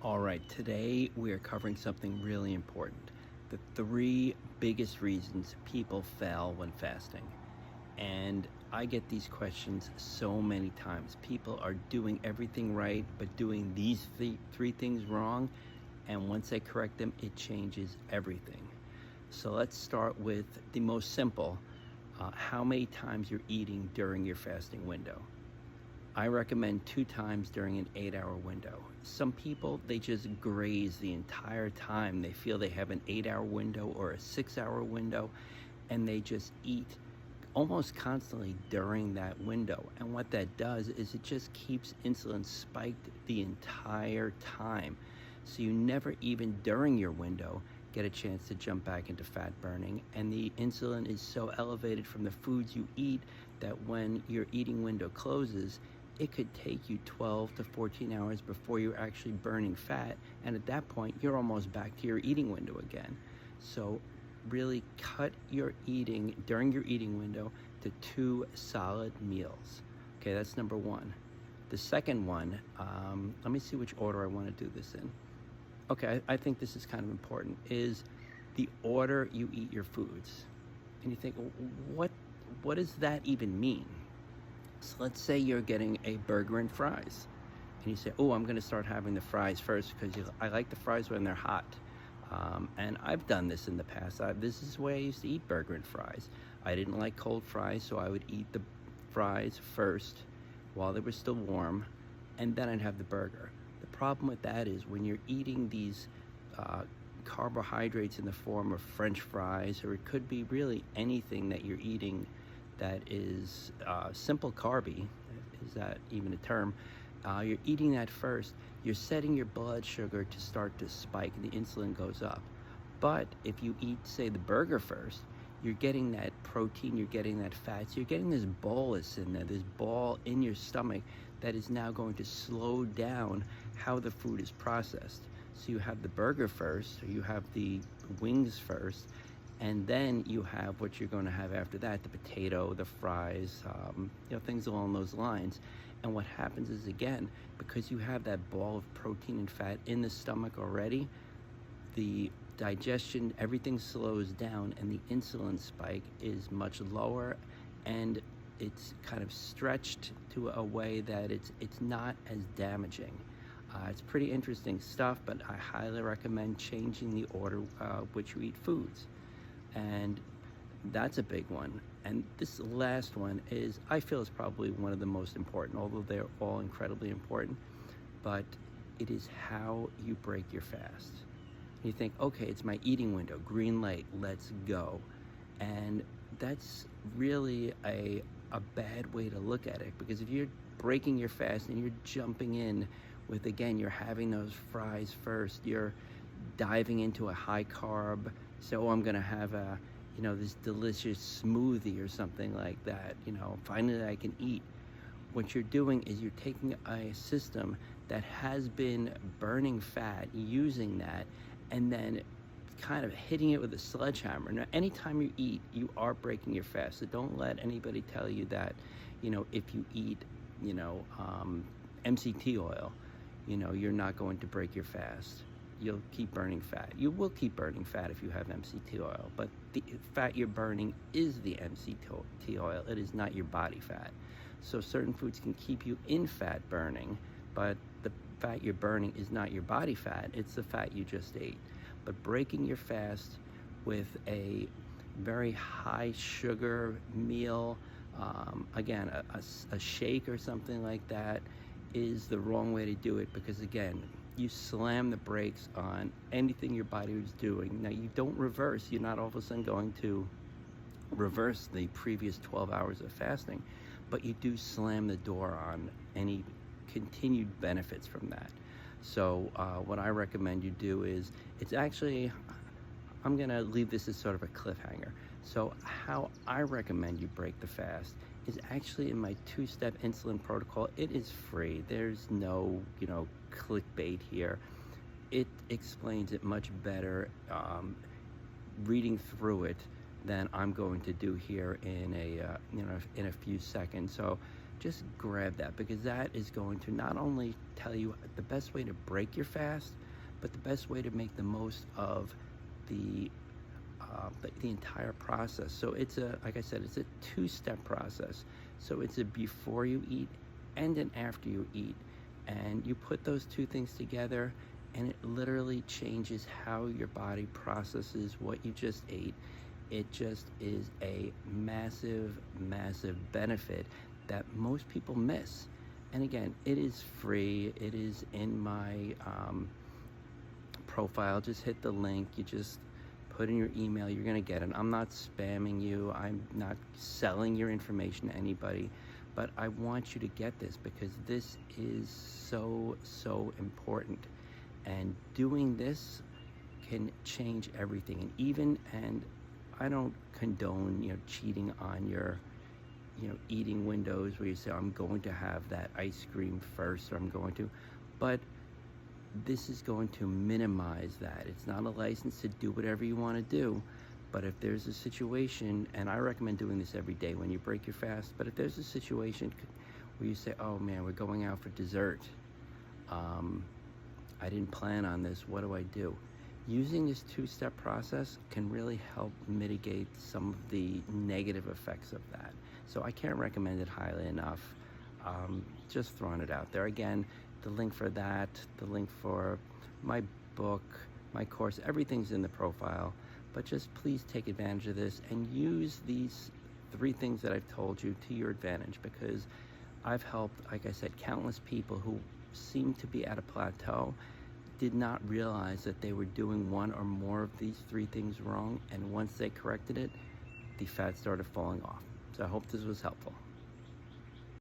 All right, today we are covering something really important. The three biggest reasons people fail when fasting. And I get these questions so many times. People are doing everything right, but doing these three things wrong. And once they correct them, it changes everything. So let's start with the most simple, how many times you're eating during your fasting window. I recommend 2 times during an 8-hour window. Some people, they just graze the entire time. They feel they have an 8-hour window or a 6-hour window, and they just eat almost constantly during that window. And what that does is it just keeps insulin spiked the entire time. So you never, even during your window, get a chance to jump back into fat burning. And the insulin is so elevated from the foods you eat that when your eating window closes, it could take you 12 to 14 hours before you're actually burning fat. And at that point, you're almost back to your eating window again. So really cut your eating during your eating window to 2 solid meals. Okay, that's number one. The second one, let me see which order I want to do this in. Okay, I think this is kind of important, is the order you eat your foods. And you think, what does that even mean? So let's say you're getting a burger and fries. And you say, oh, I'm going to start having the fries first because I like the fries when they're hot. And I've done this in the past. This is the way I used to eat burger and fries. I didn't like cold fries, so I would eat the fries first while they were still warm, and then I'd have the burger. The problem with that is when you're eating these carbohydrates in the form of French fries, or it could be really anything that you're eating that is simple carby, is that even a term? You're eating that first, you're setting your blood sugar to start to spike and the insulin goes up. But if you eat, say, the burger first, you're getting that protein, you're getting that fat, so you're getting this bolus in there, this ball in your stomach that is now going to slow down how the food is processed. So you have the burger first, or you have the wings first, and then you have what you're going to have after that, the potato, the fries, things along those lines. And what happens is, again, because you have that ball of protein and fat in the stomach already, the digestion, everything slows down, and the insulin spike is much lower, and it's kind of stretched to a way that it's not as damaging. It's pretty interesting stuff, but I highly recommend changing the order which you eat foods. And that's a big one. And this last one is, I feel, is probably one of the most important, although they're all incredibly important, but it is how you break your fast. You think, okay, it's my eating window, green light, let's go. And that's really a bad way to look at it, because if you're breaking your fast and you're jumping in with, again, you're having those fries first, you're diving into a high carb, so I'm going to have this delicious smoothie or something like that, finally I can eat. What you're doing is you're taking a system that has been burning fat, using that, and then kind of hitting it with a sledgehammer. Now, anytime you eat, you are breaking your fast. So don't let anybody tell you that, if you eat, MCT oil, you're not going to break your fast. You'll keep burning fat. You will keep burning fat if you have MCT oil, but the fat you're burning is the MCT oil. It is not your body fat. So certain foods can keep you in fat burning, but the fat you're burning is not your body fat. It's the fat you just ate. But breaking your fast with a very high sugar meal, again, a shake or something like that, is the wrong way to do it, because, again, you slam the brakes on anything your body was doing. Now, you don't reverse. You're not all of a sudden going to reverse the previous 12 hours of fasting, but you do slam the door on any continued benefits from that. So what I recommend you do is, it's actually, I'm going to leave this as sort of a cliffhanger. So how I recommend you break the fast is actually in my 2-step insulin protocol. It is free. There's no, clickbait here. It explains it much better reading through it than I'm going to do here in a few seconds. So just grab that, because that is going to not only tell you the best way to break your fast, but the best way to make the most of the the entire process. So it's a, like I said, it's a two-step process. So it's a before you eat and an after you eat, and you put those two things together, and it literally changes how your body processes what you just ate. It just is a massive, massive benefit that most people miss. And again, it is free. It is in my profile. Just hit the link. You just put in your email. You're going to get it. I'm not spamming you. I'm not selling your information to anybody. But I want you to get this, because this is so, so important. And doing this can change everything. And I don't condone, cheating on your, eating windows where you say, I'm going to have that ice cream first, or I'm going to, but this is going to minimize that. It's not a license to do whatever you want to do, but if there's a situation, and I recommend doing this every day when you break your fast, but if there's a situation where you say, oh man, we're going out for dessert, I didn't plan on this, what do I do? Using this two-step process can really help mitigate some of the negative effects of that. So I can't recommend it highly enough. Just throwing it out there. Again, the link for that, the link for my book, my course, everything's in the profile. But just please take advantage of this and use these 3 things that I've told you to your advantage, because I've helped, like I said, countless people who seem to be at a plateau, did not realize that they were doing one or more of these 3 things wrong, and once they corrected it, the fat started falling off. So I hope this was helpful.